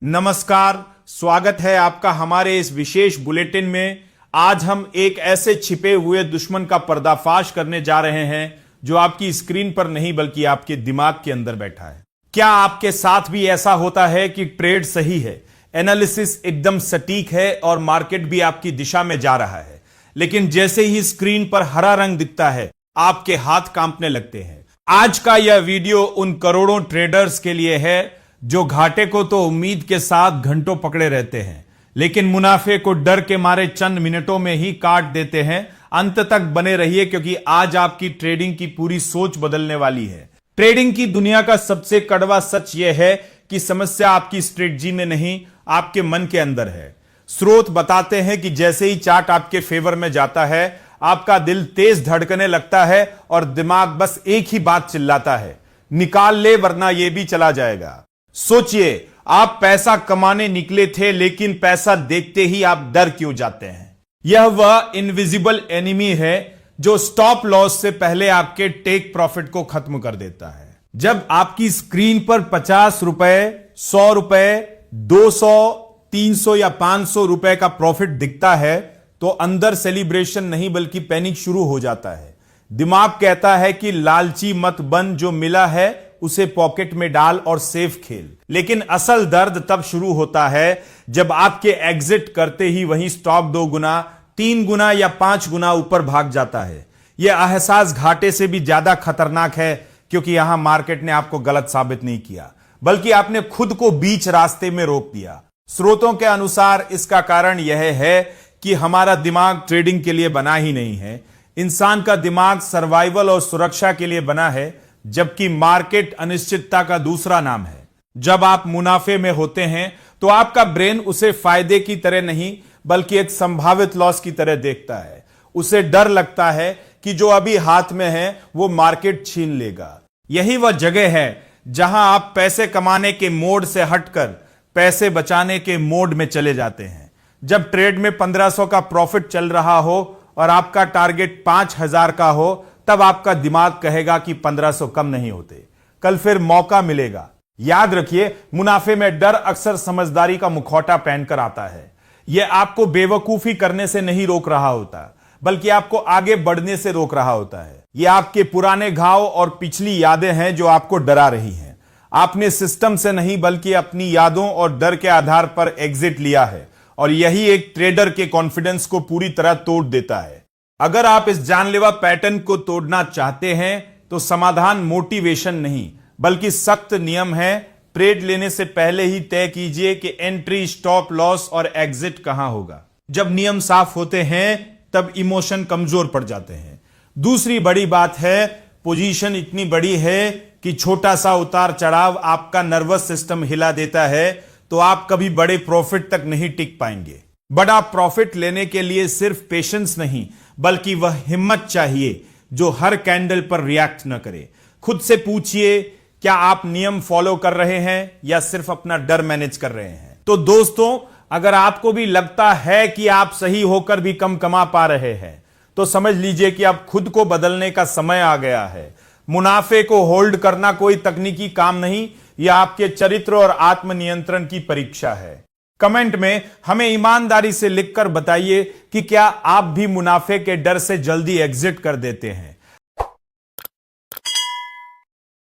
नमस्कार, स्वागत है आपका हमारे इस विशेष बुलेटिन में। आज हम एक ऐसे छिपे हुए दुश्मन का पर्दाफाश करने जा रहे हैं जो आपकी स्क्रीन पर नहीं बल्कि आपके दिमाग के अंदर बैठा है। क्या आपके साथ भी ऐसा होता है कि ट्रेड सही है, एनालिसिस एकदम सटीक है और मार्केट भी आपकी दिशा में जा रहा है, लेकिन जैसे ही स्क्रीन पर हरा रंग दिखता है आपके हाथ कांपने लगते हैं? आज का यह वीडियो उन करोड़ों ट्रेडर्स के लिए है जो घाटे को तो उम्मीद के साथ घंटों पकड़े रहते हैं, लेकिन मुनाफे को डर के मारे चंद मिनटों में ही काट देते हैं। अंत तक बने रहिए क्योंकि आज आपकी ट्रेडिंग की पूरी सोच बदलने वाली है। ट्रेडिंग की दुनिया का सबसे कड़वा सच यह है कि समस्या आपकी स्ट्रेटजी में नहीं, आपके मन के अंदर है। स्रोत बताते हैं कि जैसे ही चार्ट आपके फेवर में जाता है आपका दिल तेज धड़कने लगता है और दिमाग बस एक ही बात चिल्लाता है, निकाल ले वरना यह भी चला जाएगा। सोचिए, आप पैसा कमाने निकले थे लेकिन पैसा देखते ही आप डर क्यों जाते हैं? यह वह इनविजिबल एनिमी है जो स्टॉप लॉस से पहले आपके टेक प्रॉफिट को खत्म कर देता है। जब आपकी स्क्रीन पर 50 रुपए, 100 रुपए, 200, 300 या 500 रुपए का प्रॉफिट दिखता है तो अंदर सेलिब्रेशन नहीं बल्कि पैनिक शुरू हो जाता है। दिमाग कहता है कि लालची मत बन, जो मिला है उसे पॉकेट में डाल और सेफ खेल। लेकिन असल दर्द तब शुरू होता है जब आपके एग्जिट करते ही वहीं स्टॉक 2 गुना, 3 गुना या 5 गुना ऊपर भाग जाता है। यह एहसास घाटे से भी ज्यादा खतरनाक है क्योंकि यहां मार्केट ने आपको गलत साबित नहीं किया बल्कि आपने खुद को बीच रास्ते में रोक दिया। स्रोतों के अनुसार इसका कारण यह है कि हमारा दिमाग ट्रेडिंग के लिए बना ही नहीं है। इंसान का दिमाग सर्वाइवल और सुरक्षा के लिए बना है, जबकि मार्केट अनिश्चितता का दूसरा नाम है। जब आप मुनाफे में होते हैं तो आपका ब्रेन उसे फायदे की तरह नहीं बल्कि एक संभावित लॉस की तरह देखता है। उसे डर लगता है कि जो अभी हाथ में है वो मार्केट छीन लेगा। यही वह जगह है जहां आप पैसे कमाने के मोड से हटकर पैसे बचाने के मोड में चले जाते हैं। जब ट्रेड में 1500 का प्रॉफिट चल रहा हो और आपका टारगेट 5000 का हो, तब आपका दिमाग कहेगा कि 1500 कम नहीं होते, कल फिर मौका मिलेगा। याद रखिए, मुनाफे में डर अक्सर समझदारी का मुखौटा पहनकर आता है। यह आपको बेवकूफी करने से नहीं रोक रहा होता बल्कि आपको आगे बढ़ने से रोक रहा होता है। यह आपके पुराने घाव और पिछली यादें हैं जो आपको डरा रही हैं। आपने सिस्टम से नहीं बल्कि अपनी यादों और डर के आधार पर एग्जिट लिया है और यही एक ट्रेडर के कॉन्फिडेंस को पूरी तरह तोड़ देता है। अगर आप इस जानलेवा पैटर्न को तोड़ना चाहते हैं तो समाधान मोटिवेशन नहीं बल्कि सख्त नियम है। ट्रेड लेने से पहले ही तय कीजिए कि एंट्री, स्टॉप लॉस और एग्जिट कहां होगा। जब नियम साफ होते हैं तब इमोशन कमजोर पड़ जाते हैं। दूसरी बड़ी बात है, पोजीशन इतनी बड़ी है कि छोटा सा उतार चढ़ाव आपका नर्वस सिस्टम हिला देता है, तो आप कभी बड़े प्रॉफिट तक नहीं टिक पाएंगे। बड़ा प्रॉफिट लेने के लिए सिर्फ पेशेंस नहीं बल्कि वह हिम्मत चाहिए जो हर कैंडल पर रिएक्ट न करे। खुद से पूछिए, क्या आप नियम फॉलो कर रहे हैं या सिर्फ अपना डर मैनेज कर रहे हैं? तो दोस्तों, अगर आपको भी लगता है कि आप सही होकर भी कम कमा पा रहे हैं तो समझ लीजिए कि अब खुद को बदलने का समय आ गया है। मुनाफे को होल्ड करना कोई तकनीकी काम नहीं, यह आपके चरित्र और आत्मनियंत्रण की परीक्षा है। कमेंट में हमें ईमानदारी से लिखकर बताइए कि क्या आप भी मुनाफे के डर से जल्दी एग्जिट कर देते हैं